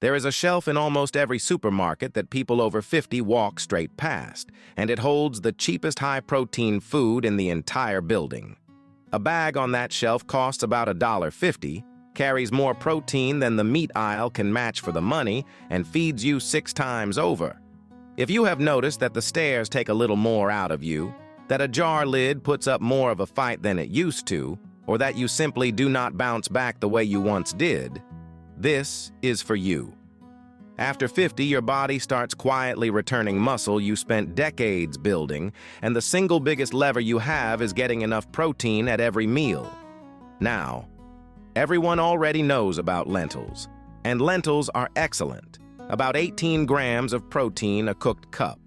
There is a shelf in almost every supermarket that people over 50 walk straight past, and it holds the cheapest high-protein food in the entire building. A bag on that shelf costs about $1.50, carries more protein than the meat aisle can match for the money, and feeds you 6 times over. If you have noticed that the stairs take a little more out of you, that a jar lid puts up more of a fight than it used to, or that you simply do not bounce back the way you once did, this is for you. After 50, your body starts quietly returning muscle you spent decades building, and the single biggest lever you have is getting enough protein at every meal. Now, everyone already knows about lentils, and lentils are excellent, about 18 grams of protein a cooked cup.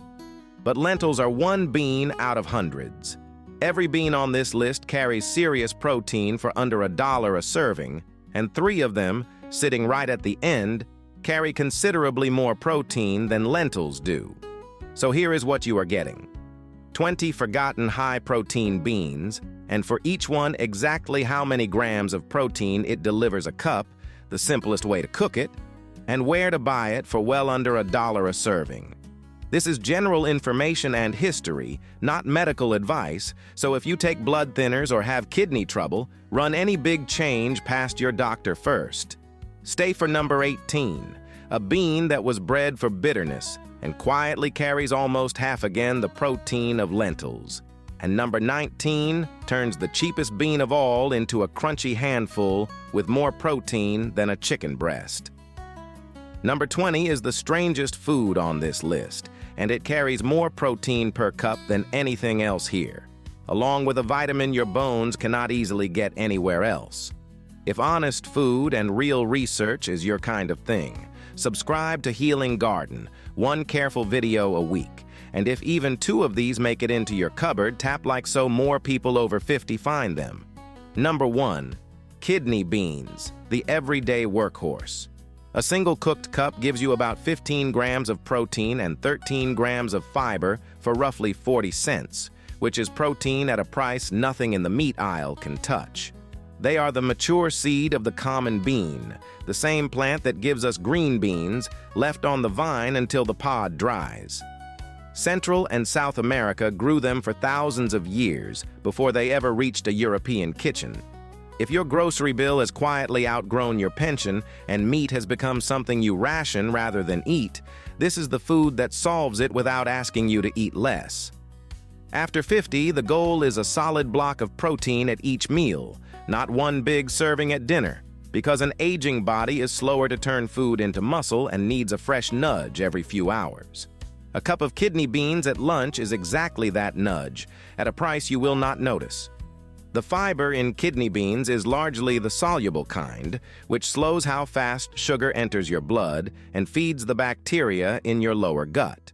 But lentils are one bean out of hundreds. Every bean on this list carries serious protein for under $1 a serving, and 3 of them, sitting right at the end, carry considerably more protein than lentils do. So here is what you are getting. 20 forgotten high-protein beans, and for each one exactly how many grams of protein it delivers a cup, the simplest way to cook it, and where to buy it for well under $1 a serving. This is general information and history, not medical advice, so if you take blood thinners or have kidney trouble, run any big change past your doctor first. Stay for number 18, a bean that was bred for bitterness and quietly carries almost half again the protein of lentils. And number 19 turns the cheapest bean of all into a crunchy handful with more protein than a chicken breast. Number 20 is the strangest food on this list, and it carries more protein per cup than anything else here, along with a vitamin your bones cannot easily get anywhere else. If honest food and real research is your kind of thing, subscribe to Healing Garden, one careful video a week. And if even 2 of these make it into your cupboard, tap like so more people over 50 find them. Number 1, kidney beans, the everyday workhorse. A single cooked cup gives you about 15 grams of protein and 13 grams of fiber for roughly 40 cents, which is protein at a price nothing in the meat aisle can touch. They are the mature seed of the common bean, the same plant that gives us green beans, left on the vine until the pod dries. Central and South America grew them for thousands of years before they ever reached a European kitchen. If your grocery bill has quietly outgrown your pension and meat has become something you ration rather than eat, this is the food that solves it without asking you to eat less. After 50, the goal is a solid block of protein at each meal, not one big serving at dinner, because an aging body is slower to turn food into muscle and needs a fresh nudge every few hours. A cup of kidney beans at lunch is exactly that nudge, at a price you will not notice. The fiber in kidney beans is largely the soluble kind, which slows how fast sugar enters your blood and feeds the bacteria in your lower gut.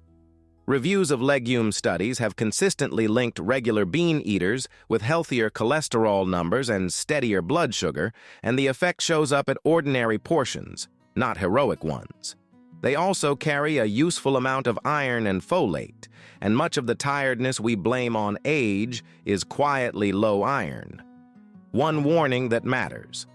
Reviews of legume studies have consistently linked regular bean eaters with healthier cholesterol numbers and steadier blood sugar, and the effect shows up at ordinary portions, not heroic ones. They also carry a useful amount of iron and folate, and much of the tiredness we blame on age is quietly low iron. One warning that matters.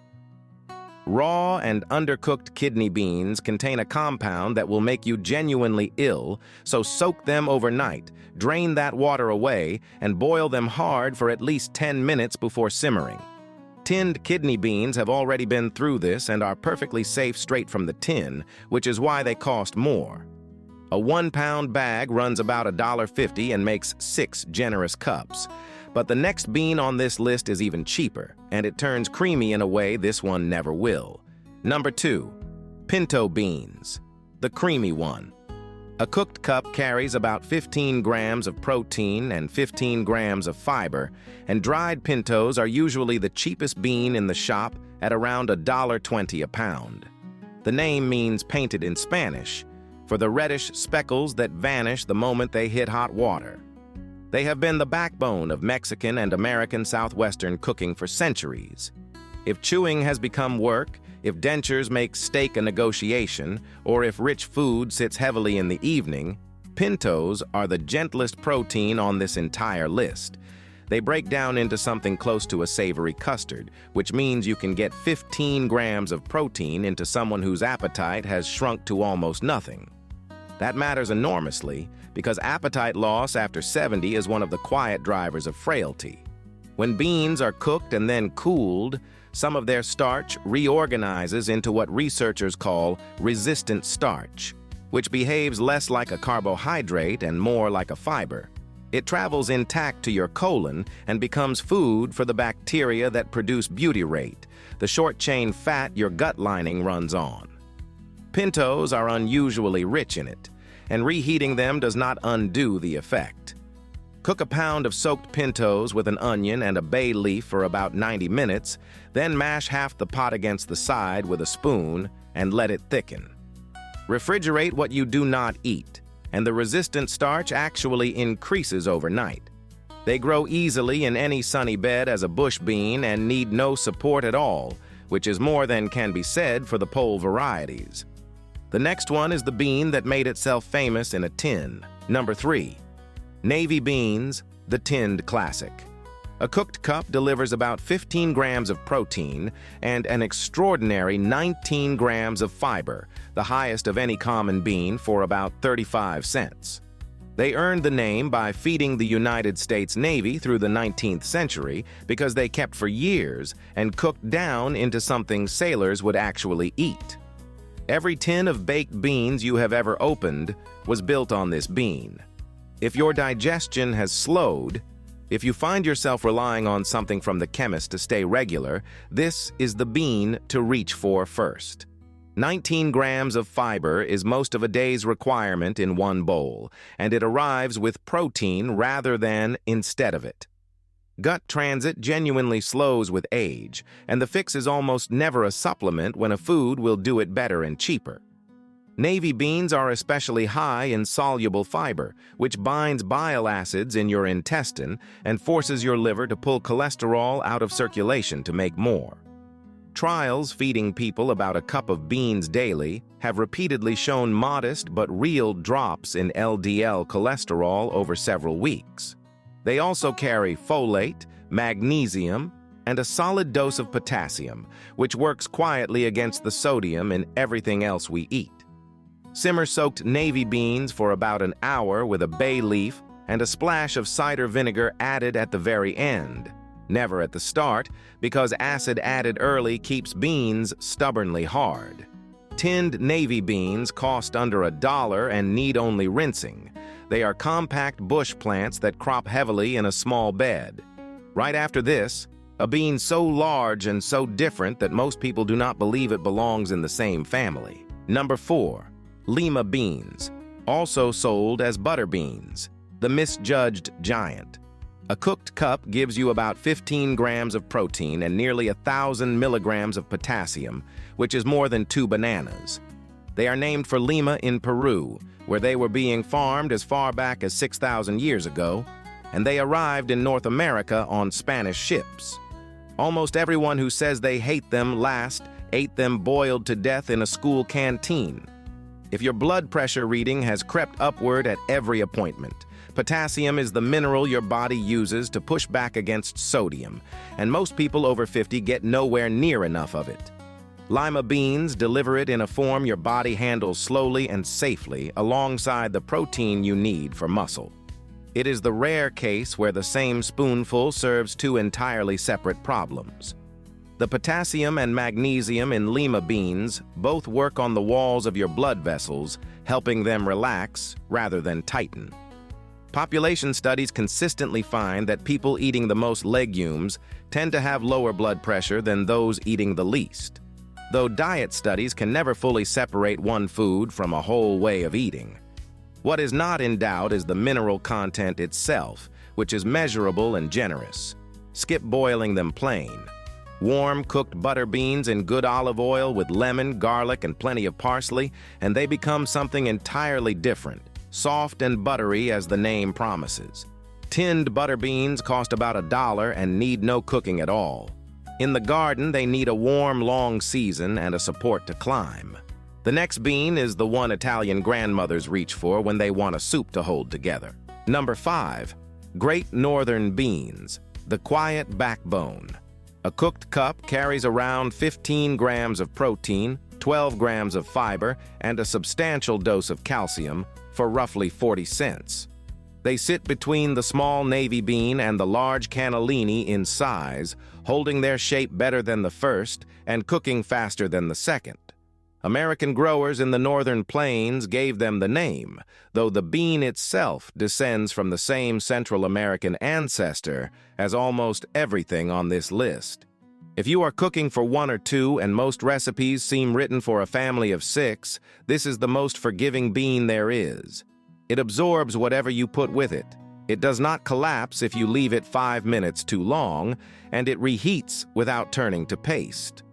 Raw and undercooked kidney beans contain a compound that will make you genuinely ill, so soak them overnight, drain that water away, and boil them hard for at least 10 minutes before simmering. Tinned kidney beans have already been through this and are perfectly safe straight from the tin, which is why they cost more. A 1-pound bag runs about $1.50 and makes 6 generous cups. But the next bean on this list is even cheaper, and it turns creamy in a way this one never will. Number 2, pinto beans, the creamy one. A cooked cup carries about 15 grams of protein and 15 grams of fiber, and dried pintos are usually the cheapest bean in the shop at around $1.20 a pound. The name means painted in Spanish, for the reddish speckles that vanish the moment they hit hot water. They have been the backbone of Mexican and American Southwestern cooking for centuries. If chewing has become work, if dentures make steak a negotiation, or if rich food sits heavily in the evening, pintos are the gentlest protein on this entire list. They break down into something close to a savory custard, which means you can get 15 grams of protein into someone whose appetite has shrunk to almost nothing. That matters enormously because appetite loss after 70 is one of the quiet drivers of frailty. When beans are cooked and then cooled, some of their starch reorganizes into what researchers call resistant starch, which behaves less like a carbohydrate and more like a fiber. It travels intact to your colon and becomes food for the bacteria that produce butyrate, the short-chain fat your gut lining runs on. Pintos are unusually rich in it, and reheating them does not undo the effect. Cook a pound of soaked pintos with an onion and a bay leaf for about 90 minutes, then mash half the pot against the side with a spoon and let it thicken. Refrigerate what you do not eat, and the resistant starch actually increases overnight. They grow easily in any sunny bed as a bush bean and need no support at all, which is more than can be said for the pole varieties. The next one is the bean that made itself famous in a tin. Number 3. Navy beans, the tinned classic. A cooked cup delivers about 15 grams of protein and an extraordinary 19 grams of fiber, the highest of any common bean, for about 35 cents. They earned the name by feeding the United States Navy through the 19th century because they kept for years and cooked down into something sailors would actually eat. Every tin of baked beans you have ever opened was built on this bean. If your digestion has slowed, if you find yourself relying on something from the chemist to stay regular, this is the bean to reach for first. 19 grams of fiber is most of a day's requirement in one bowl, and it arrives with protein rather than instead of it. Gut transit genuinely slows with age, and the fix is almost never a supplement when a food will do it better and cheaper. Navy beans are especially high in soluble fiber, which binds bile acids in your intestine and forces your liver to pull cholesterol out of circulation to make more. Trials feeding people about a cup of beans daily have repeatedly shown modest but real drops in LDL cholesterol over several weeks. They also carry folate, magnesium, and a solid dose of potassium, which works quietly against the sodium in everything else we eat. Simmer soaked navy beans for about an hour with a bay leaf and a splash of cider vinegar added at the very end, never at the start, because acid added early keeps beans stubbornly hard. Tinned navy beans cost under $1 and need only rinsing. They are compact bush plants that crop heavily in a small bed. Right after this, a bean so large and so different that most people do not believe it belongs in the same family. Number 4. Lima beans, also sold as butter beans, the misjudged giant. A cooked cup gives you about 15 grams of protein and nearly 1,000 milligrams of potassium, which is more than 2 bananas. They are named for Lima in Peru, where they were being farmed as far back as 6,000 years ago, and they arrived in North America on Spanish ships. Almost everyone who says they hate them last ate them boiled to death in a school canteen. If your blood pressure reading has crept upward at every appointment, potassium is the mineral your body uses to push back against sodium, and most people over 50 get nowhere near enough of it. Lima beans deliver it in a form your body handles slowly and safely alongside the protein you need for muscle. It is the rare case where the same spoonful serves 2 entirely separate problems. The potassium and magnesium in Lima beans both work on the walls of your blood vessels, helping them relax rather than tighten. Population studies consistently find that people eating the most legumes tend to have lower blood pressure than those eating the least, though diet studies can never fully separate one food from a whole way of eating. What is not in doubt is the mineral content itself, which is measurable and generous. Skip boiling them plain. Warm, cooked butter beans in good olive oil with lemon, garlic, and plenty of parsley, and they become something entirely different, soft and buttery as the name promises. Tinned butter beans cost about $1 and need no cooking at all. In the garden, they need a warm, long season and a support to climb. The next bean is the one Italian grandmothers reach for when they want a soup to hold together. Number 5. Great Northern beans, the quiet backbone. A cooked cup carries around 15 grams of protein, 12 grams of fiber, and a substantial dose of calcium for roughly 40 cents. They sit between the small navy bean and the large cannellini in size, holding their shape better than the first and cooking faster than the second. American growers in the northern plains gave them the name, though the bean itself descends from the same Central American ancestor as almost everything on this list. If you are cooking for one or two and most recipes seem written for a family of 6, this is the most forgiving bean there is. It absorbs whatever you put with it. It does not collapse if you leave it 5 minutes too long, and it reheats without turning to paste.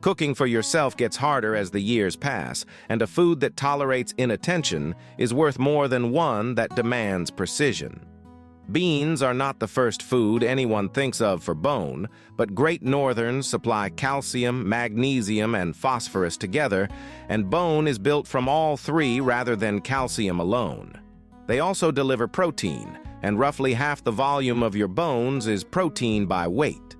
Cooking for yourself gets harder as the years pass, and a food that tolerates inattention is worth more than one that demands precision. Beans are not the first food anyone thinks of for bone, but Great Northerns supply calcium, magnesium, and phosphorus together, and bone is built from all three rather than calcium alone. They also deliver protein, and roughly half the volume of your bones is protein by weight.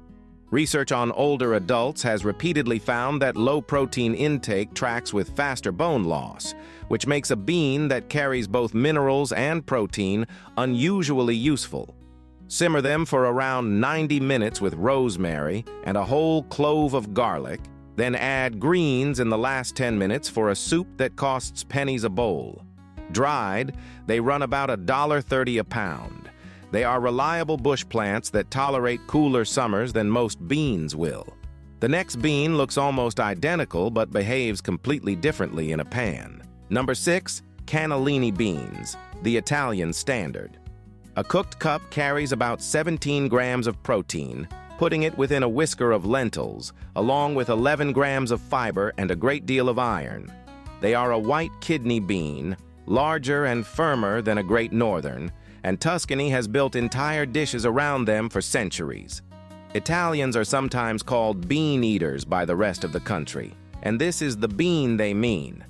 Research on older adults has repeatedly found that low protein intake tracks with faster bone loss, which makes a bean that carries both minerals and protein unusually useful. Simmer them for around 90 minutes with rosemary and a whole clove of garlic, then add greens in the last 10 minutes for a soup that costs pennies a bowl. Dried, they run about $1.30 a pound. They are reliable bush plants that tolerate cooler summers than most beans will. The next bean looks almost identical but behaves completely differently in a pan. Number 6, Cannellini beans, the Italian standard. A cooked cup carries about 17 grams of protein, putting it within a whisker of lentils, along with 11 grams of fiber and a great deal of iron. They are a white kidney bean, larger and firmer than a Great Northern, and Tuscany has built entire dishes around them for centuries. Italians are sometimes called bean eaters by the rest of the country, and this is the bean they mean.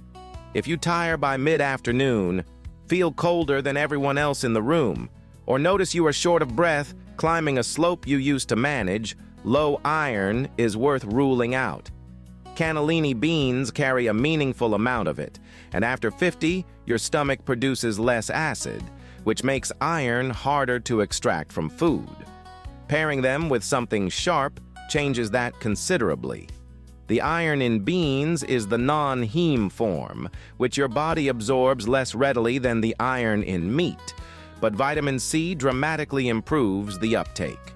If you tire by mid-afternoon, feel colder than everyone else in the room, or notice you are short of breath climbing a slope you used to manage, low iron is worth ruling out. Cannellini beans carry a meaningful amount of it, and after 50, your stomach produces less acid, which makes iron harder to extract from food. Pairing them with something sharp changes that considerably. The iron in beans is the non-heme form, which your body absorbs less readily than the iron in meat, but vitamin C dramatically improves the uptake.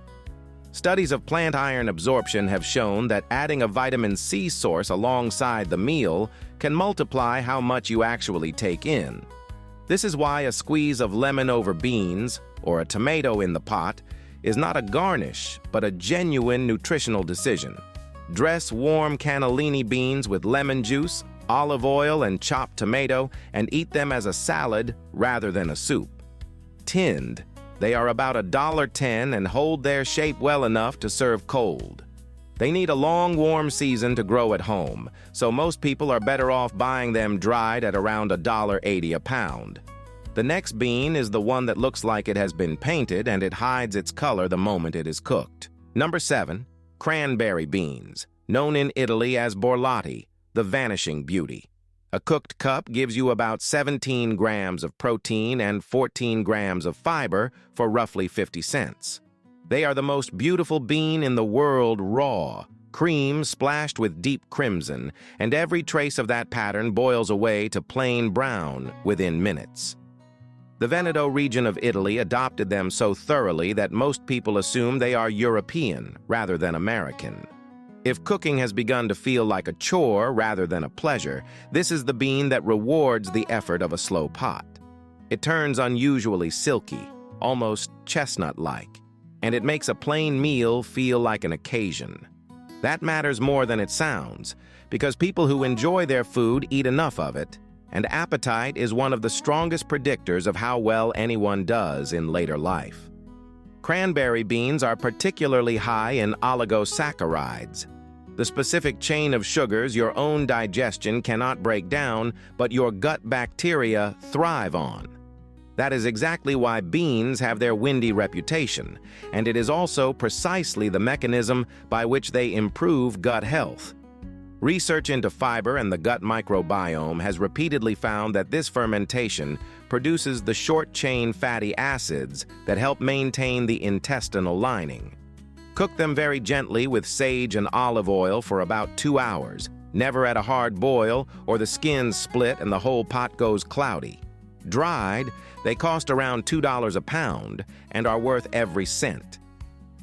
Studies of plant iron absorption have shown that adding a vitamin C source alongside the meal can multiply how much you actually take in. This is why a squeeze of lemon over beans, or a tomato in the pot, is not a garnish, but a genuine nutritional decision. Dress warm cannellini beans with lemon juice, olive oil, and chopped tomato, and eat them as a salad rather than a soup. Tinned, they are about $1.10 and hold their shape well enough to serve cold. They need a long, warm season to grow at home, so most people are better off buying them dried at around $1.80 a pound. The next bean is the one that looks like it has been painted and it hides its color the moment it is cooked. Number 7, cranberry beans, known in Italy as borlotti, the vanishing beauty. A cooked cup gives you about 17 grams of protein and 14 grams of fiber for roughly 50 cents. They are the most beautiful bean in the world raw, cream splashed with deep crimson, and every trace of that pattern boils away to plain brown within minutes. The Veneto region of Italy adopted them so thoroughly that most people assume they are European rather than American. If cooking has begun to feel like a chore rather than a pleasure, this is the bean that rewards the effort of a slow pot. It turns unusually silky, almost chestnut-like, and it makes a plain meal feel like an occasion. That matters more than it sounds, because people who enjoy their food eat enough of it, and appetite is one of the strongest predictors of how well anyone does in later life. Cranberry beans are particularly high in oligosaccharides, the specific chain of sugars your own digestion cannot break down, but your gut bacteria thrive on. That is exactly why beans have their windy reputation, and it is also precisely the mechanism by which they improve gut health. Research into fiber and the gut microbiome has repeatedly found that this fermentation produces the short-chain fatty acids that help maintain the intestinal lining. Cook them very gently with sage and olive oil for about 2 hours, never at a hard boil or the skins split and the whole pot goes cloudy. Dried, they cost around $2 a pound and are worth every cent.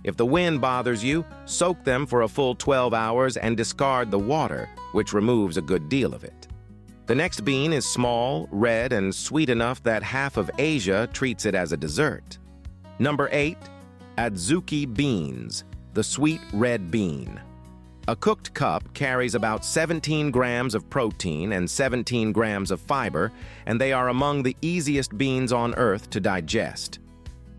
If the wind bothers you, soak them for a full 12 hours and discard the water, which removes a good deal of it. The next bean is small, red, and sweet enough that half of Asia treats it as a dessert. Number 8. Adzuki beans, the sweet red bean. A cooked cup carries about 17 grams of protein and 17 grams of fiber, and they are among the easiest beans on earth to digest.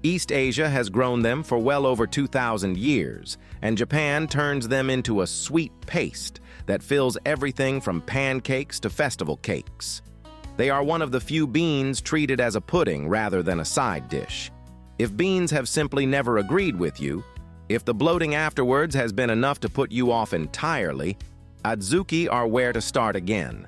East Asia has grown them for well over 2,000 years, and Japan turns them into a sweet paste that fills everything from pancakes to festival cakes. They are one of the few beans treated as a pudding rather than a side dish. If beans have simply never agreed with you, if the bloating afterwards has been enough to put you off entirely, Adzuki are where to start again.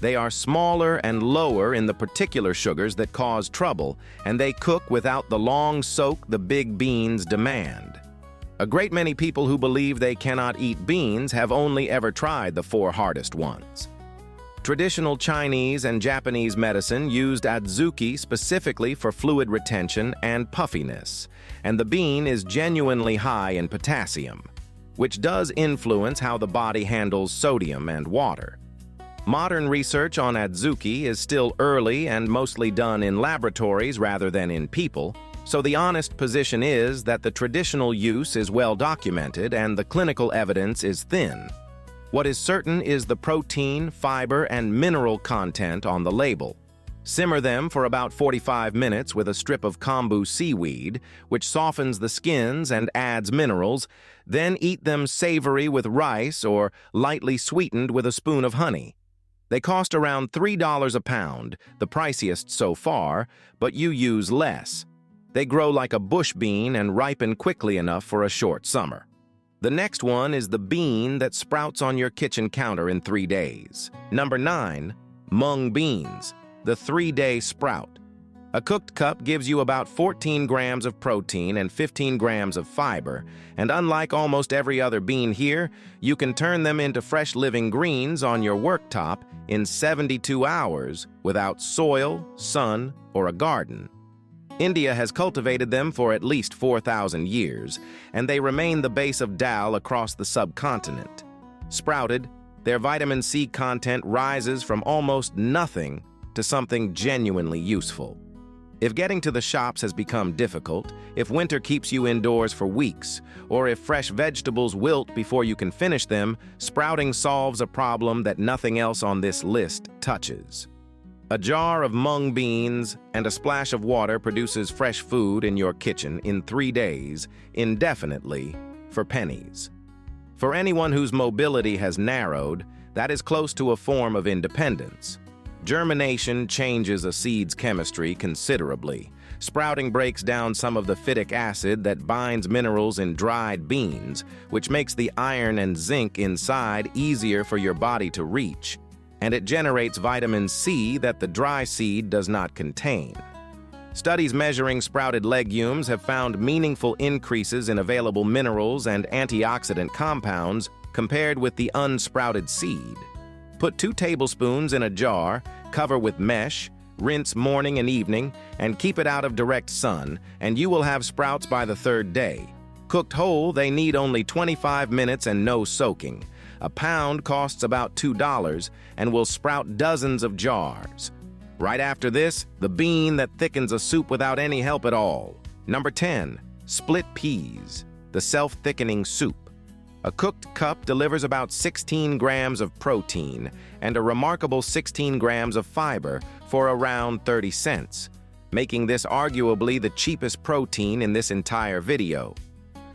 They are smaller and lower in the particular sugars that cause trouble, and they cook without the long soak the big beans demand. A great many people who believe they cannot eat beans have only ever tried the 4 hardest ones. Traditional Chinese and Japanese medicine used Adzuki specifically for fluid retention and puffiness, and the bean is genuinely high in potassium, which does influence how the body handles sodium and water. Modern research on Adzuki is still early and mostly done in laboratories rather than in people, so the honest position is that the traditional use is well documented and the clinical evidence is thin. What is certain is the protein, fiber, and mineral content on the label. Simmer them for about 45 minutes with a strip of kombu seaweed, which softens the skins and adds minerals, then eat them savory with rice or lightly sweetened with a spoon of honey. They cost around $3 a pound, the priciest so far, but you use less. They grow like a bush bean and ripen quickly enough for a short summer. The next one is the bean that sprouts on your kitchen counter in 3 days. Number 9, Mung beans, the 3-day sprout. A cooked cup gives you about 14 grams of protein and 15 grams of fiber, and unlike almost every other bean here, you can turn them into fresh living greens on your worktop in 72 hours without soil, sun, or a garden. India has cultivated them for at least 4,000 years, and they remain the base of dal across the subcontinent. Sprouted, their vitamin C content rises from almost nothing to something genuinely useful. If getting to the shops has become difficult, if winter keeps you indoors for weeks, or if fresh vegetables wilt before you can finish them, sprouting solves a problem that nothing else on this list touches. A jar of mung beans and a splash of water produces fresh food in your kitchen in 3 days, indefinitely, for pennies. For anyone whose mobility has narrowed, that is close to a form of independence. Germination changes a seed's chemistry considerably. Sprouting breaks down some of the phytic acid that binds minerals in dried beans, which makes the iron and zinc inside easier for your body to reach, and it generates vitamin C that the dry seed does not contain. Studies measuring sprouted legumes have found meaningful increases in available minerals and antioxidant compounds compared with the unsprouted seed. Put 2 tablespoons in a jar, cover with mesh, rinse morning and evening, and keep it out of direct sun, and you will have sprouts by the 3rd day. Cooked whole, they need only 25 minutes and no soaking. A pound costs about $2 and will sprout dozens of jars. Right after this, the bean that thickens a soup without any help at all. Number 10, split peas, the self-thickening soup. A cooked cup delivers about 16 grams of protein and a remarkable 16 grams of fiber for around 30 cents, making this arguably the cheapest protein in this entire video.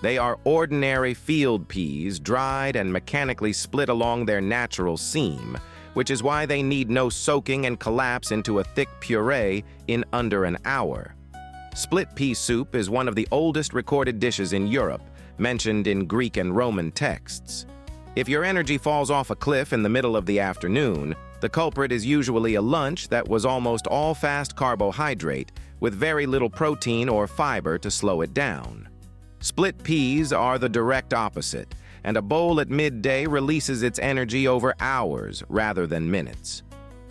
They are ordinary field peas, dried and mechanically split along their natural seam, which is why they need no soaking and collapse into a thick puree in under an hour. Split pea soup is one of the oldest recorded dishes in Europe, mentioned in Greek and Roman texts. If your energy falls off a cliff in the middle of the afternoon, the culprit is usually a lunch that was almost all fast carbohydrate with very little protein or fiber to slow it down. Split peas are the direct opposite, and a bowl at midday releases its energy over hours rather than minutes.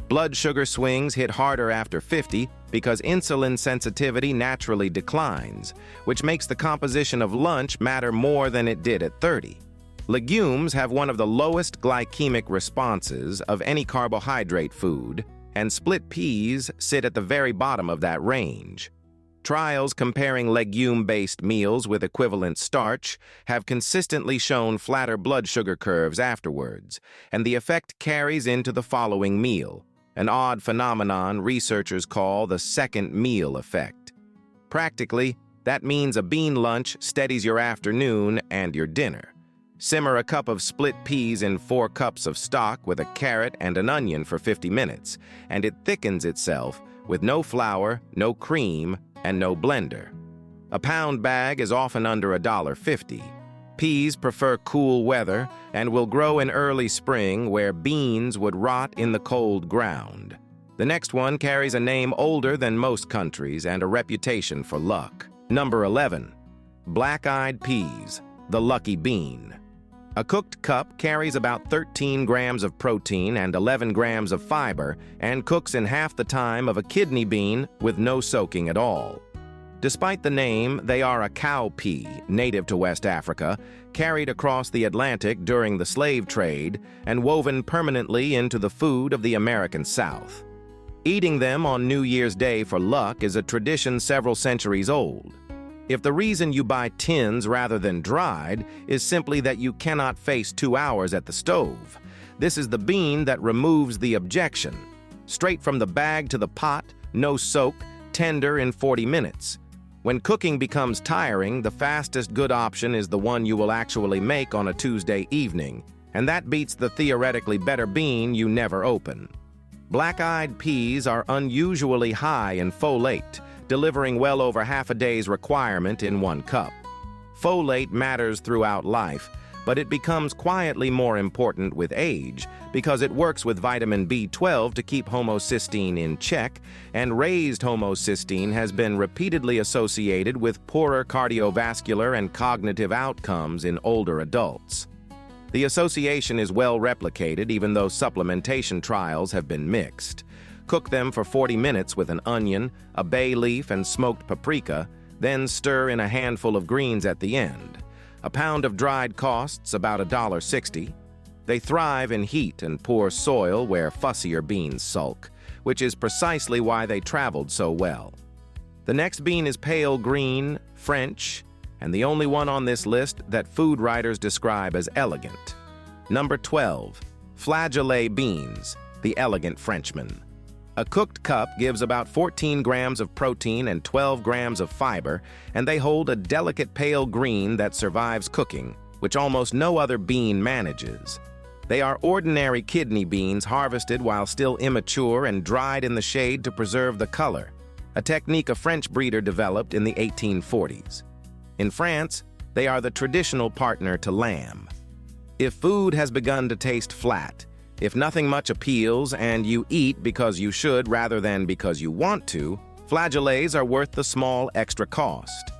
Blood sugar swings hit harder after 50 because insulin sensitivity naturally declines, which makes the composition of lunch matter more than it did at 30. Legumes have one of the lowest glycemic responses of any carbohydrate food, and split peas sit at the very bottom of that range. Trials comparing legume-based meals with equivalent starch have consistently shown flatter blood sugar curves afterwards, and the effect carries into the following meal, an odd phenomenon researchers call the second meal effect. Practically, that means a bean lunch steadies your afternoon and your dinner. Simmer a cup of split peas in 4 cups of stock with a carrot and an onion for 50 minutes, and it thickens itself with no flour, no cream, and no blender. A pound bag is often under $1.50. Peas prefer cool weather and will grow in early spring where beans would rot in the cold ground. The next one carries a name older than most countries and a reputation for luck. Number 11. Black-eyed peas, the lucky bean. A cooked cup carries about 13 grams of protein and 11 grams of fiber and cooks in half the time of a kidney bean with no soaking at all. Despite the name, they are a cow pea, native to West Africa, carried across the Atlantic during the slave trade and woven permanently into the food of the American South. Eating them on New Year's Day for luck is a tradition several centuries old. If the reason you buy tins rather than dried is simply that you cannot face 2 hours at the stove, this is the bean that removes the objection. Straight from the bag to the pot, no soak, tender in 40 minutes. When cooking becomes tiring, the fastest good option is the one you will actually make on a Tuesday evening, and that beats the theoretically better bean you never open. Black-eyed peas are unusually high in folate, delivering well over half a day's requirement in 1 cup. Folate matters throughout life, but it becomes quietly more important with age because it works with vitamin B12 to keep homocysteine in check, and raised homocysteine has been repeatedly associated with poorer cardiovascular and cognitive outcomes in older adults. The association is well replicated even though supplementation trials have been mixed. Cook them for 40 minutes with an onion, a bay leaf, and smoked paprika, then stir in a handful of greens at the end. A pound of dried costs about $1.60. They thrive in heat and poor soil where fussier beans sulk, which is precisely why they traveled so well. The next bean is pale green, French, and the only one on this list that food writers describe as elegant. Number 12. Flageolet beans, the elegant Frenchman. A cooked cup gives about 14 grams of protein and 12 grams of fiber, and they hold a delicate pale green that survives cooking, which almost no other bean manages. They are ordinary kidney beans harvested while still immature and dried in the shade to preserve the color, a technique a French breeder developed in the 1840s. In France, they are the traditional partner to lamb. If food has begun to taste flat, if nothing much appeals and you eat because you should rather than because you want to, flageolets are worth the small extra cost.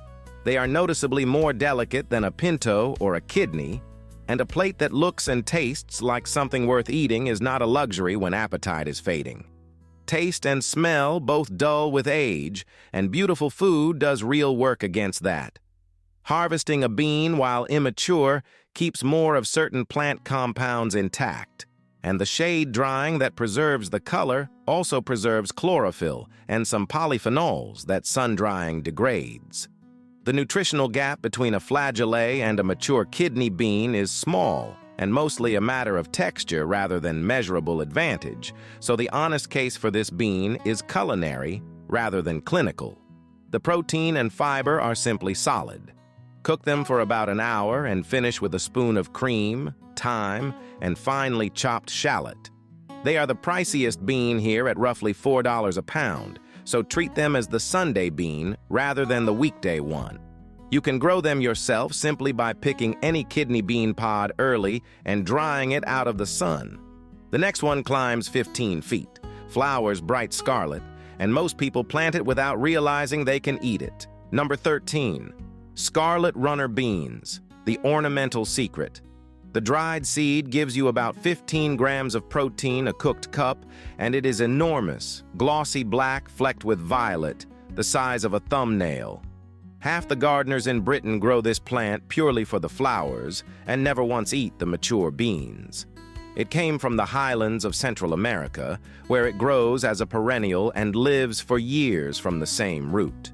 They are noticeably more delicate than a pinto or a kidney, and a plate that looks and tastes like something worth eating is not a luxury when appetite is fading. Taste and smell both dull with age, and beautiful food does real work against that. Harvesting a bean while immature keeps more of certain plant compounds intact, and the shade drying that preserves the color also preserves chlorophyll and some polyphenols that sun-drying degrades. The nutritional gap between a flageolet and a mature kidney bean is small and mostly a matter of texture rather than measurable advantage, so the honest case for this bean is culinary rather than clinical. The protein and fiber are simply solid. Cook them for about an hour and finish with a spoon of cream, thyme, and finely chopped shallot. They are the priciest bean here at roughly $4 a pound, so treat them as the Sunday bean rather than the weekday one. You can grow them yourself simply by picking any kidney bean pod early and drying it out of the sun. The next one climbs 15 feet, flowers bright scarlet, and most people plant it without realizing they can eat it. Number 13. Scarlet runner beans, the ornamental secret. The dried seed gives you about 15 grams of protein a cooked cup, and it is enormous, glossy black flecked with violet, the size of a thumbnail. Half the gardeners in Britain grow this plant purely for the flowers and never once eat the mature beans. It came from the highlands of Central America, where it grows as a perennial and lives for years from the same root.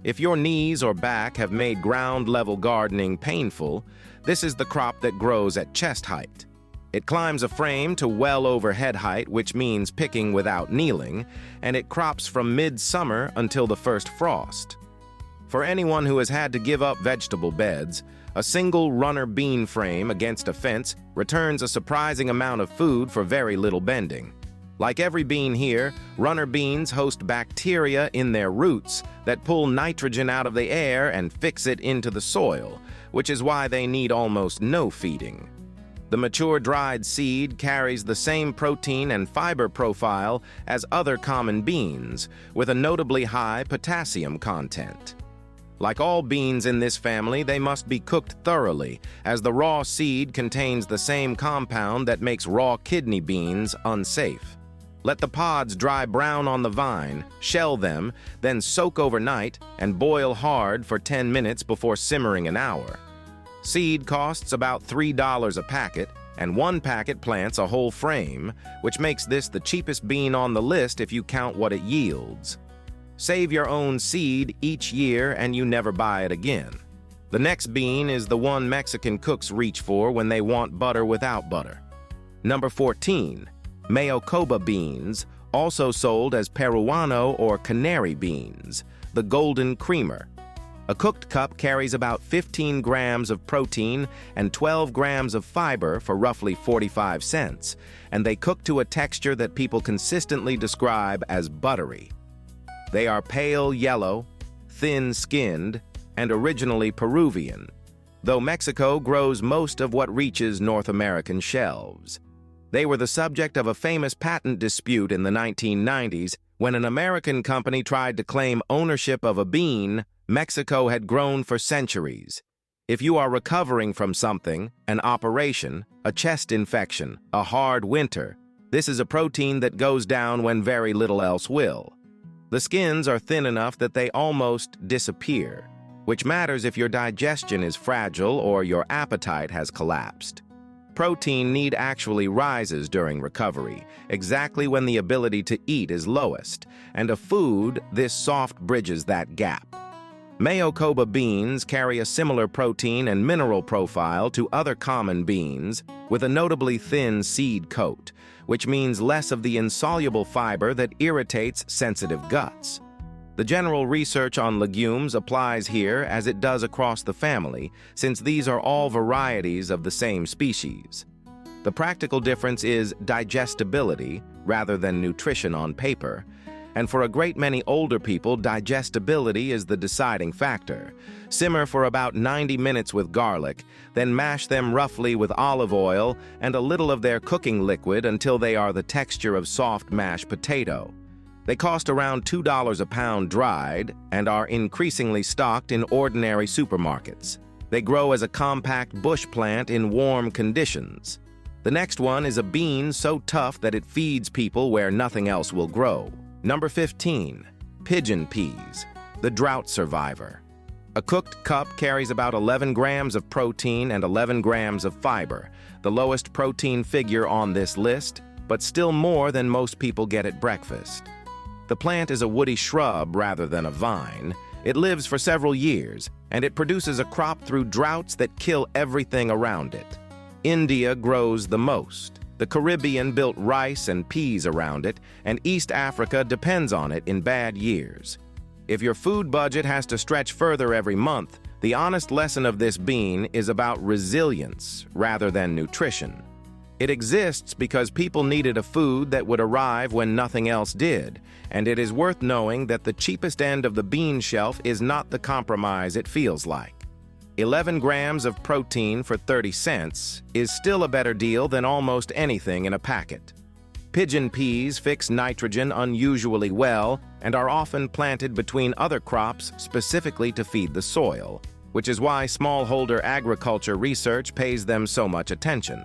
If your knees or back have made ground-level gardening painful, this is the crop that grows at chest height. It climbs a frame to well over head height, which means picking without kneeling, and it crops from mid-summer until the first frost. For anyone who has had to give up vegetable beds, a single runner bean frame against a fence returns a surprising amount of food for very little bending. Like every bean here, runner beans host bacteria in their roots that pull nitrogen out of the air and fix it into the soil, which is why they need almost no feeding. The mature dried seed carries the same protein and fiber profile as other common beans, with a notably high potassium content. Like all beans in this family, they must be cooked thoroughly, as the raw seed contains the same compound that makes raw kidney beans unsafe. Let the pods dry brown on the vine, shell them, then soak overnight and boil hard for 10 minutes before simmering an hour. Seed costs about $3 a packet, and one packet plants a whole frame, which makes this the cheapest bean on the list if you count what it yields. Save your own seed each year and you never buy it again. The next bean is the one Mexican cooks reach for when they want butter without butter. Number 14. Mayocoba beans, also sold as Peruano or Canary beans, the golden creamer. A cooked cup carries about 15 grams of protein and 12 grams of fiber for roughly 45 cents, and they cook to a texture that people consistently describe as buttery. They are pale yellow, thin-skinned, and originally Peruvian, though Mexico grows most of what reaches North American shelves. They were the subject of a famous patent dispute in the 1990s when an American company tried to claim ownership of a bean Mexico had grown for centuries. If you are recovering from something, an operation, a chest infection, a hard winter, this is a protein that goes down when very little else will. The skins are thin enough that they almost disappear, which matters if your digestion is fragile or your appetite has collapsed. Protein need actually rises during recovery, exactly when the ability to eat is lowest, and a food this soft bridges that gap. Mayocoba beans carry a similar protein and mineral profile to other common beans, with a notably thin seed coat, which means less of the insoluble fiber that irritates sensitive guts. The general research on legumes applies here as it does across the family, since these are all varieties of the same species. The practical difference is digestibility rather than nutrition on paper, and for a great many older people, digestibility is the deciding factor. Simmer for about 90 minutes with garlic, then mash them roughly with olive oil and a little of their cooking liquid until they are the texture of soft mashed potato. They cost around $2 a pound dried and are increasingly stocked in ordinary supermarkets. They grow as a compact bush plant in warm conditions. The next one is a bean so tough that it feeds people where nothing else will grow. Number 15. Pigeon peas, the drought survivor. A cooked cup carries about 11 grams of protein and 11 grams of fiber, the lowest protein figure on this list, but still more than most people get at breakfast. The plant is a woody shrub rather than a vine. It lives for several years, and it produces a crop through droughts that kill everything around it. India grows the most. The Caribbean built rice and peas around it, and East Africa depends on it in bad years. If your food budget has to stretch further every month, the honest lesson of this bean is about resilience rather than nutrition. It exists because people needed a food that would arrive when nothing else did, and it is worth knowing that the cheapest end of the bean shelf is not the compromise it feels like. 11 grams of protein for 30 cents is still a better deal than almost anything in a packet. Pigeon peas fix nitrogen unusually well and are often planted between other crops specifically to feed the soil, which is why smallholder agriculture research pays them so much attention.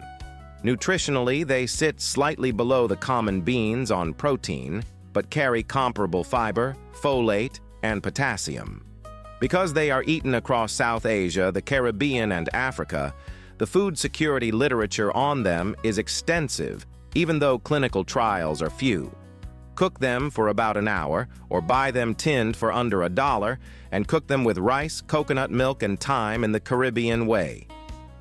Nutritionally, they sit slightly below the common beans on protein, but carry comparable fiber, folate, and potassium. Because they are eaten across South Asia, the Caribbean, and Africa, the food security literature on them is extensive, even though clinical trials are few. Cook them for about an hour, or buy them tinned for under $1, and cook them with rice, coconut milk, and thyme in the Caribbean way.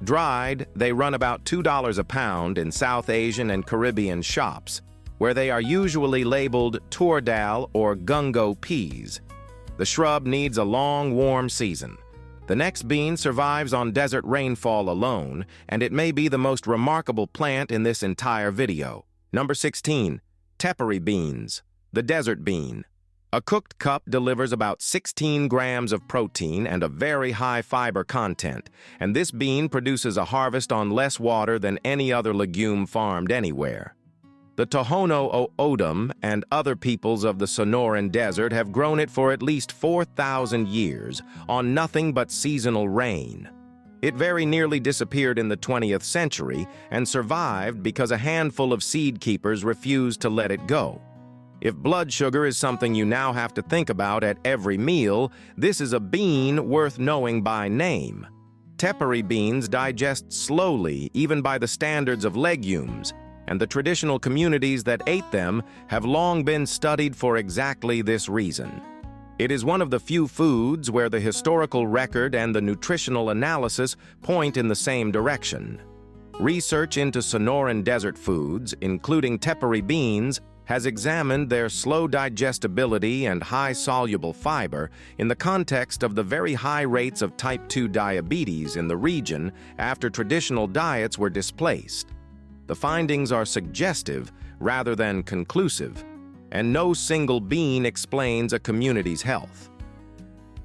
Dried, they run about $2 a pound in South Asian and Caribbean shops, where they are usually labeled tur dal or gungo peas. The shrub needs a long, warm season. The next bean survives on desert rainfall alone, and it may be the most remarkable plant in this entire video. Number 16. Tepary beans, the desert bean. A cooked cup delivers about 16 grams of protein and a very high fiber content, and this bean produces a harvest on less water than any other legume farmed anywhere. The Tohono O'odham and other peoples of the Sonoran Desert have grown it for at least 4,000 years on nothing but seasonal rain. It very nearly disappeared in the 20th century and survived because a handful of seed keepers refused to let it go. If blood sugar is something you now have to think about at every meal, this is a bean worth knowing by name. Tepary beans digest slowly, even by the standards of legumes, and the traditional communities that ate them have long been studied for exactly this reason. It is one of the few foods where the historical record and the nutritional analysis point in the same direction. Research into Sonoran desert foods, including Tepary beans, has examined their slow digestibility and high soluble fiber in the context of the very high rates of type 2 diabetes in the region after traditional diets were displaced. The findings are suggestive rather than conclusive, and no single bean explains a community's health.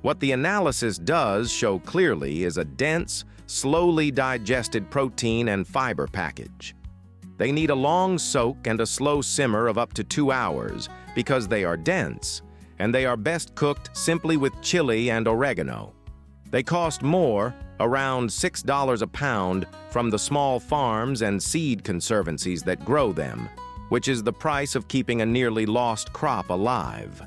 What the analysis does show clearly is a dense, slowly digested protein and fiber package. They need a long soak and a slow simmer of up to 2 hours because they are dense, and they are best cooked simply with chili and oregano. They cost more, around $6 a pound, from the small farms and seed conservancies that grow them, which is the price of keeping a nearly lost crop alive.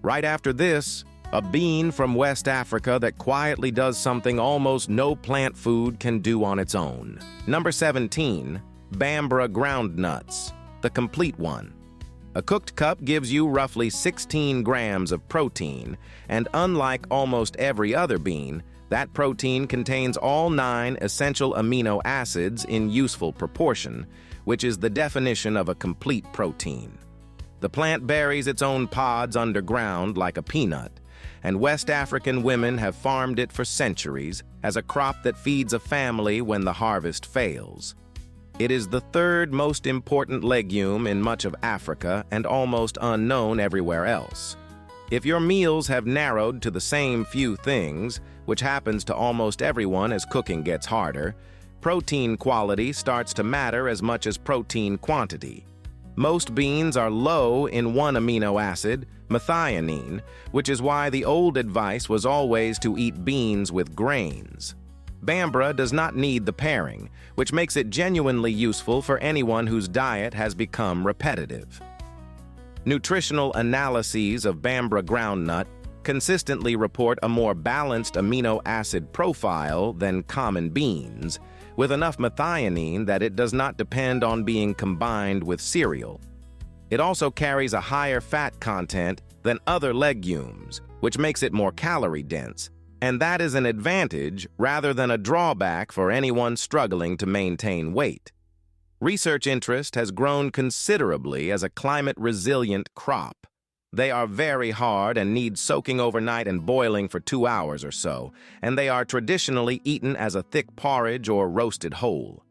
Right after this, a bean from West Africa that quietly does something almost no plant food can do on its own. Number 17. Bambara groundnuts, the complete one. A cooked cup gives you roughly 16 grams of protein, and unlike almost every other bean, that protein contains all 9 essential amino acids in useful proportion, which is the definition of a complete protein. The plant buries its own pods underground like a peanut, and West African women have farmed it for centuries as a crop that feeds a family when the harvest fails. It is the third most important legume in much of Africa and almost unknown everywhere else. If your meals have narrowed to the same few things, which happens to almost everyone as cooking gets harder, protein quality starts to matter as much as protein quantity. Most beans are low in one amino acid, methionine, which is why the old advice was always to eat beans with grains. Bambara does not need the pairing, which makes it genuinely useful for anyone whose diet has become repetitive. Nutritional analyses of Bambara groundnut consistently report a more balanced amino acid profile than common beans, with enough methionine that it does not depend on being combined with cereal. It also carries a higher fat content than other legumes, which makes it more calorie-dense, and that is an advantage rather than a drawback for anyone struggling to maintain weight. Research interest has grown considerably as a climate-resilient crop. They are very hard and need soaking overnight and boiling for 2 hours or so, and they are traditionally eaten as a thick porridge or roasted whole.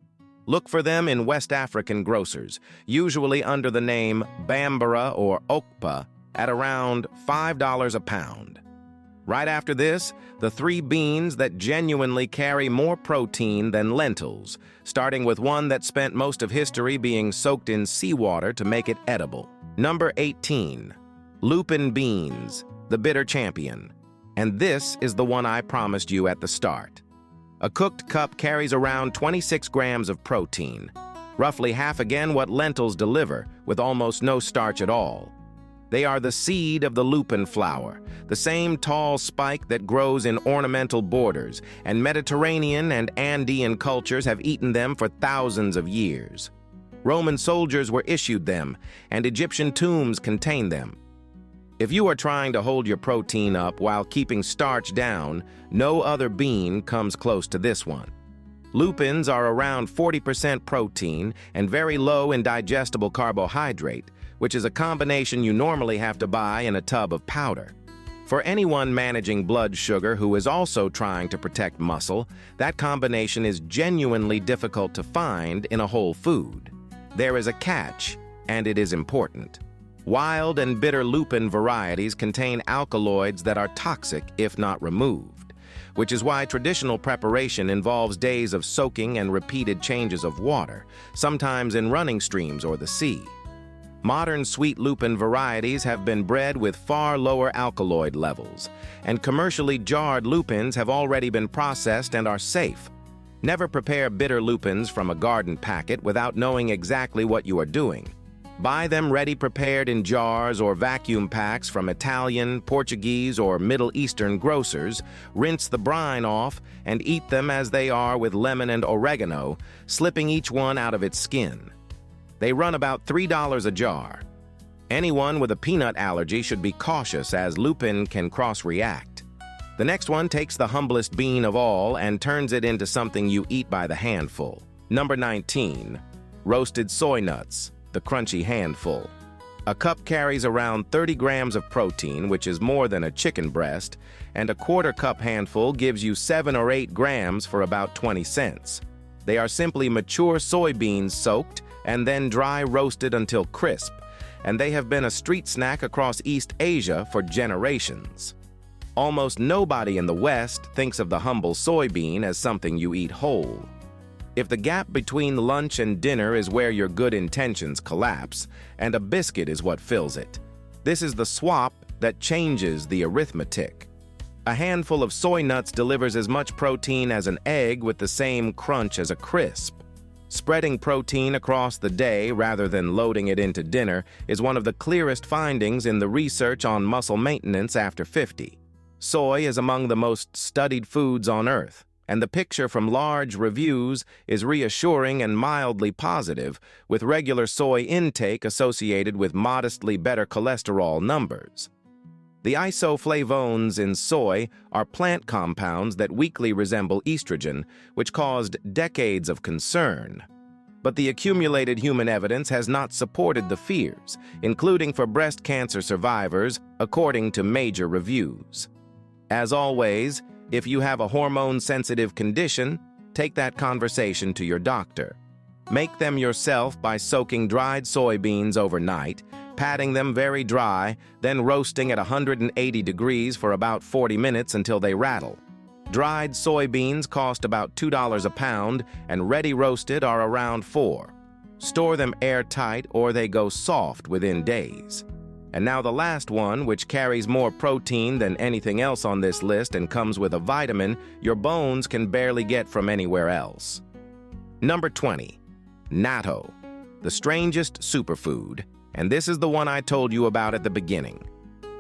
Look for them in West African grocers, usually under the name Bambara or Okpa, at around $5 a pound. Right after this, the three beans that genuinely carry more protein than lentils, starting with one that spent most of history being soaked in seawater to make it edible. Number 18. Lupin beans, the bitter champion. And this is the one I promised you at the start. A cooked cup carries around 26 grams of protein, roughly half again what lentils deliver, with almost no starch at all. They are the seed of the lupin flower, the same tall spike that grows in ornamental borders, and Mediterranean and Andean cultures have eaten them for thousands of years. Roman soldiers were issued them, and Egyptian tombs contain them. If you are trying to hold your protein up while keeping starch down, no other bean comes close to this one. Lupins are around 40% protein and very low in digestible carbohydrate, which is a combination you normally have to buy in a tub of powder. For anyone managing blood sugar who is also trying to protect muscle, that combination is genuinely difficult to find in a whole food. There is a catch, and it is important. Wild and bitter lupin varieties contain alkaloids that are toxic if not removed, which is why traditional preparation involves days of soaking and repeated changes of water, sometimes in running streams or the sea. Modern sweet lupin varieties have been bred with far lower alkaloid levels, and commercially jarred lupins have already been processed and are safe. Never prepare bitter lupins from a garden packet without knowing exactly what you are doing. Buy them ready prepared in jars or vacuum packs from Italian, Portuguese, or Middle Eastern grocers, rinse the brine off, and eat them as they are with lemon and oregano, slipping each one out of its skin. They run about $3 a jar. Anyone with a peanut allergy should be cautious as lupin can cross-react. The next one takes the humblest bean of all and turns it into something you eat by the handful. Number 19. Roasted soy nuts, the crunchy handful. A cup carries around 30 grams of protein, which is more than a chicken breast, and a quarter-cup handful gives you 7 or 8 grams for about 20 cents. They are simply mature soybeans soaked and then dry roasted until crisp, and they have been a street snack across East Asia for generations. Almost nobody in the West thinks of the humble soybean as something you eat whole. If the gap between lunch and dinner is where your good intentions collapse, and a biscuit is what fills it, this is the swap that changes the arithmetic. A handful of soy nuts delivers as much protein as an egg with the same crunch as a crisp. Spreading protein across the day rather than loading it into dinner is one of the clearest findings in the research on muscle maintenance after 50. Soy is among the most studied foods on Earth, and the picture from large reviews is reassuring and mildly positive, with regular soy intake associated with modestly better cholesterol numbers. The isoflavones in soy are plant compounds that weakly resemble estrogen, which caused decades of concern. But the accumulated human evidence has not supported the fears, including for breast cancer survivors, according to major reviews. As always, if you have a hormone-sensitive condition, take that conversation to your doctor. Make them yourself by soaking dried soybeans overnight, patting them very dry, then roasting at 180 degrees for about 40 minutes until they rattle. Dried soybeans cost about $2 a pound, and ready roasted are around $4. Store them airtight or they go soft within days. And now the last one, which carries more protein than anything else on this list and comes with a vitamin your bones can barely get from anywhere else. Number 20. Natto, the strangest superfood, and this is the one I told you about at the beginning.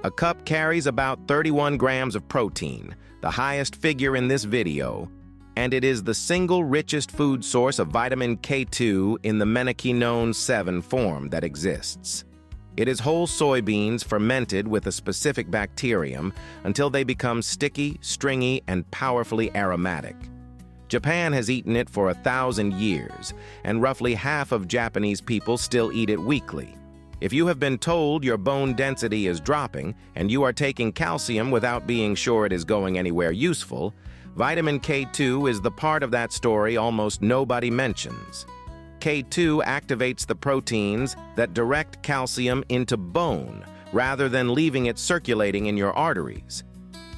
A cup carries about 31 grams of protein, the highest figure in this video, and it is the single richest food source of vitamin K2 in the menaquinone 7 form that exists. It is whole soybeans fermented with a specific bacterium until they become sticky, stringy, and powerfully aromatic. Japan has eaten it for 1,000 years, and roughly half of Japanese people still eat it weekly. If you have been told your bone density is dropping and you are taking calcium without being sure it is going anywhere useful, vitamin K2 is the part of that story almost nobody mentions. K2 activates the proteins that direct calcium into bone rather than leaving it circulating in your arteries.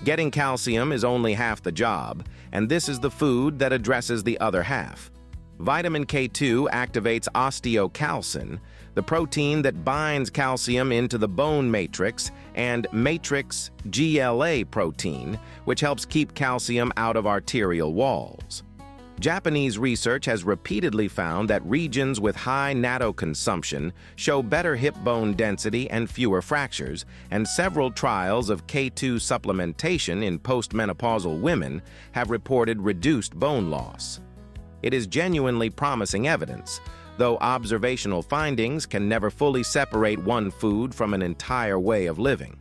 Getting calcium is only half the job, and this is the food that addresses the other half. Vitamin K2 activates osteocalcin, the protein that binds calcium into the bone matrix, and matrix GLA protein, which helps keep calcium out of arterial walls. Japanese research has repeatedly found that regions with high natto consumption show better hip bone density and fewer fractures, and several trials of K2 supplementation in postmenopausal women have reported reduced bone loss. It is genuinely promising evidence, though observational findings can never fully separate one food from an entire way of living.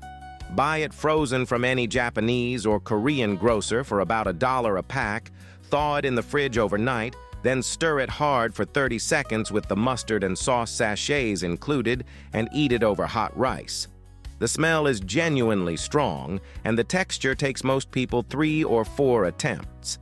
Buy it frozen from any Japanese or Korean grocer for about $1 a pack, thaw it in the fridge overnight, then stir it hard for 30 seconds with the mustard and sauce sachets included, and eat it over hot rice. The smell is genuinely strong, and the texture takes most people 3 or 4 attempts.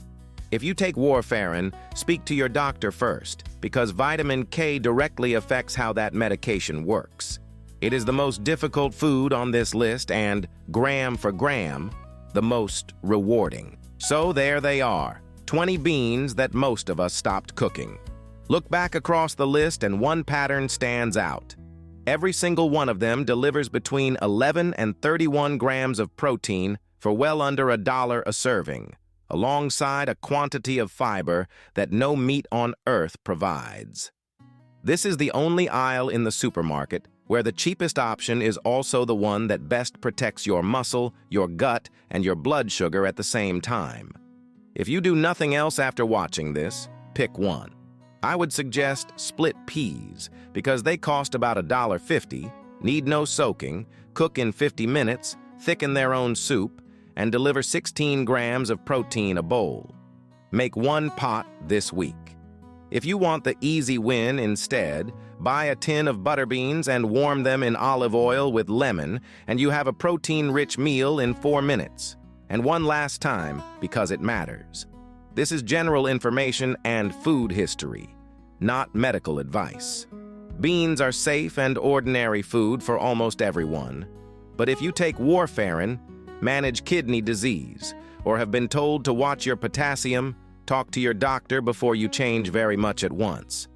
If you take warfarin, speak to your doctor first, because vitamin K directly affects how that medication works. It is the most difficult food on this list and, gram for gram, the most rewarding. So there they are, 20 beans that most of us stopped cooking. Look back across the list and one pattern stands out. Every single one of them delivers between 11 and 31 grams of protein for well under $1 a serving, alongside a quantity of fiber that no meat on earth provides. This is the only aisle in the supermarket where the cheapest option is also the one that best protects your muscle, your gut, and your blood sugar at the same time. If you do nothing else after watching this, pick one. I would suggest split peas because they cost about $1.50, need no soaking, cook in 50 minutes, thicken their own soup, and deliver 16 grams of protein a bowl. Make one pot this week. If you want the easy win instead, buy a tin of butter beans and warm them in olive oil with lemon, and you have a protein-rich meal in 4 minutes. And one last time, because it matters. This is general information and food history, not medical advice. Beans are safe and ordinary food for almost everyone. But if you take warfarin, manage kidney disease, or have been told to watch your potassium, talk to your doctor before you change very much at once.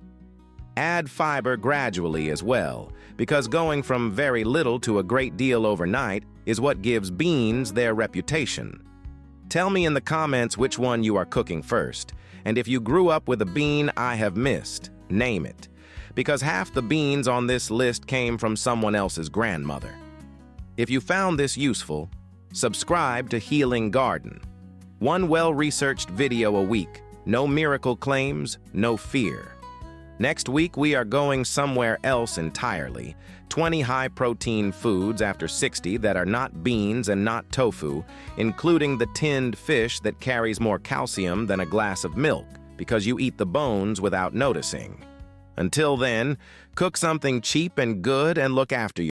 Add fiber gradually as well, because going from very little to a great deal overnight is what gives beans their reputation. Tell me in the comments which one you are cooking first, and if you grew up with a bean I have missed, name it, because half the beans on this list came from someone else's grandmother. If you found this useful, subscribe to Healing Garden. One well-researched video a week, no miracle claims, no fear. Next week, we are going somewhere else entirely. 20 high-protein foods after 60 that are not beans and not tofu, including the tinned fish that carries more calcium than a glass of milk, because you eat the bones without noticing. Until then, cook something cheap and good and look after yourself.